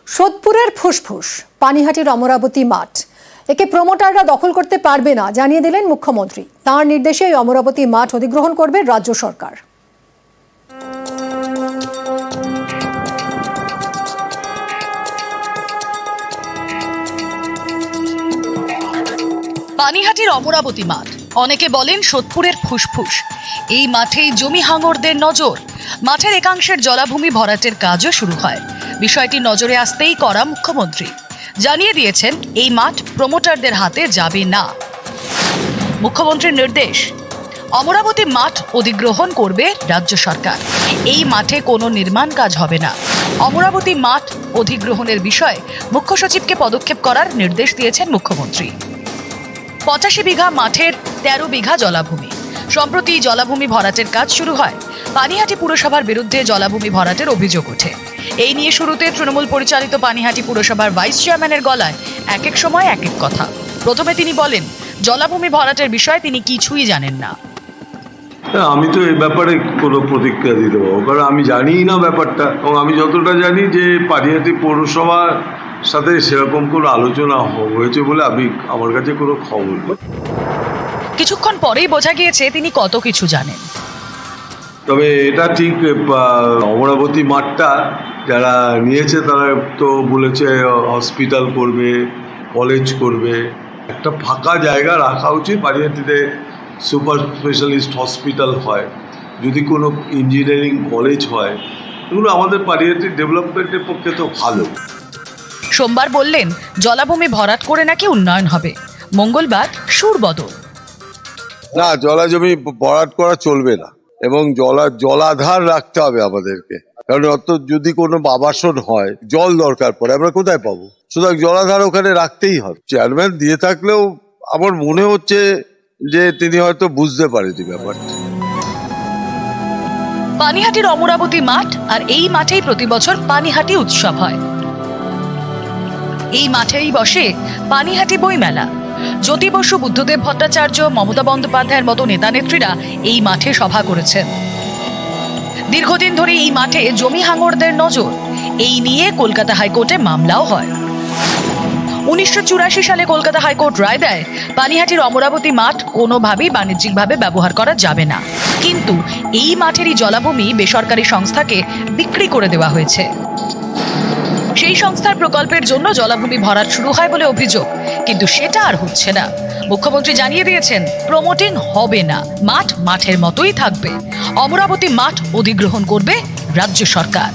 সোদপুরের ফুসফুস পানিহাটির অমরাবতী মাঠ একে প্রমোটাররা দখল করতে পারবে না জানিয়ে দিলেন মুখ্যমন্ত্রী। তাঁর নির্দেশে এই অমরাবতী মাঠ অধিগ্রহণ করবে রাজ্য সরকার। পানিহাটির অমরাবতী মাঠ অনেকে বলেন সোদপুরের ফুসফুস। এই মাঠেই জমি হাঙরদের নজর। মাঠের একাংশের জলাভূমি ভরাটের কাজও শুরু হয়। বিষয়টি নজরে আসতেই করা মুখ্যমন্ত্রী জানিয়ে দিয়েছেন এই মাঠ প্রমোটারদের হাতে যাবে না। মুখ্যমন্ত্রীর নির্দেশ, অমরাবতী মাঠ অধিগ্রহণ করবে রাজ্য সরকার। এই মাঠে কোনো নির্মাণ কাজ হবে না। অমরাবতী মাঠ অধিগ্রহণের বিষয়ে মুখ্য সচিবকে পদক্ষেপ করার নির্দেশ দিয়েছেন মুখ্যমন্ত্রী। 85 বিঘা মাঠের 13 বিঘা জলাভূমি। সম্প্রতি জলাভূমি ভরাটের কাজ শুরু হয়। পানিহাটি পুরসভার বিরুদ্ধে জলাভূমি ভরাটের অভিযোগ ওঠে। এই নিয়ে শুরুতে তৃণমূল পরিচালিত পানিহাটি পুরসভার ভাইস চেয়ারম্যানের গলায় এক এক সময় এক এক কথা। প্রথমে তিনি বলেন জলাভূমি ভরাটের বিষয়ে তিনি কিছুই জানেন না। আমি তো এই ব্যাপারে কোনো প্রতিক্রিয়া দিতে পারবো, কারণ আমি জানিই না ব্যাপারটা। এবং আমি যতটা জানি যে পানিহাটি পৌরসভার সাথে সেরকম কোনো আলোচনা হয়েছে বলে আমার কাছে কোনো খবর নেই। কিছুক্ষণ পরেই বোঝা গিয়েছে তিনি কত কিছু জানেন। তবে এটা ঠিক, অমরাবতী মাঠটা যারা নিয়েছে তারা তো বলেছে হসপিটাল করবে, কলেজ করবে। একটা ফাঁকা জায়গা রাখা উচিত। পানিহাটিতে সুপার স্পেশালিস্ট হসপিটাল হয়, যদি কোনো ইঞ্জিনিয়ারিং কলেজ হয়, এগুলো আমাদের পানিহাটির ডেভেলপমেন্টের পক্ষে তো ভালো। সোমবার বললেন জলাভূমি ভরাট করে নাকি উন্নয়ন হবে। মঙ্গলবার সুর বদল। না, জমি ভরাট করা চলবে না, এবং জলাধার রাখতে হবে আমাদেরকে। কারণ অত যদি কোনো আবাসন হয়, জল দরকার পড়ে, আমরা কোথায় পাবো? সুতরাং জলাধার ওখানে রাখতেই হবে। চেয়ারম্যান দিয়ে থাকলেও আমার মনে হচ্ছে যে তিনি হয়তো বুঝতে পারেনি ব্যাপারটা। পানিহাটির অমরাবতী মাঠ, আর এই মাঠেই প্রতি বছর পানিহাটি উৎসব হয়। এই মাঠেই বসে পানিহাটি বইমেলা। জ্যোতি বসু, বুদ্ধদেব ভট্টাচার্য, মমতা বন্দ্যোপাধ্যায়ের মতো নেতা নেত্রীরা এই মাঠে সভা করেছেন। দীর্ঘদিন ধরে এই মাঠে জমি হাঙরদের নজর। এই নিয়ে কলকাতা হাইকোর্টে মামলাও হয়। 1984 সালে কলকাতা হাইকোর্ট রায় দেয় পানিহাটির অমরাবতী মাঠ কোনোভাবেই বাণিজ্যিকভাবে ব্যবহার করা যাবে না। কিন্তু এই মাঠেরই জলাভূমি বেসরকারি সংস্থাকে বিক্রি করে দেওয়া হয়েছে। সেই সংস্থার প্রকল্পের জন্য জলাভূমি ভরাট শুরু হয় বলে অভিযোগ, কিন্তু সেটা আর হচ্ছে না। মুখ্যমন্ত্রী জানিয়ে দিয়েছেন প্রমোটিং হবে না, মাঠ মাঠের মতোই থাকবে। অমরাবতী মাঠ অধিগ্রহণ করবে রাজ্য সরকার।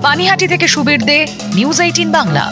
পানিহাটি থেকে সুবীর দে, নিউজ 18 বাংলা।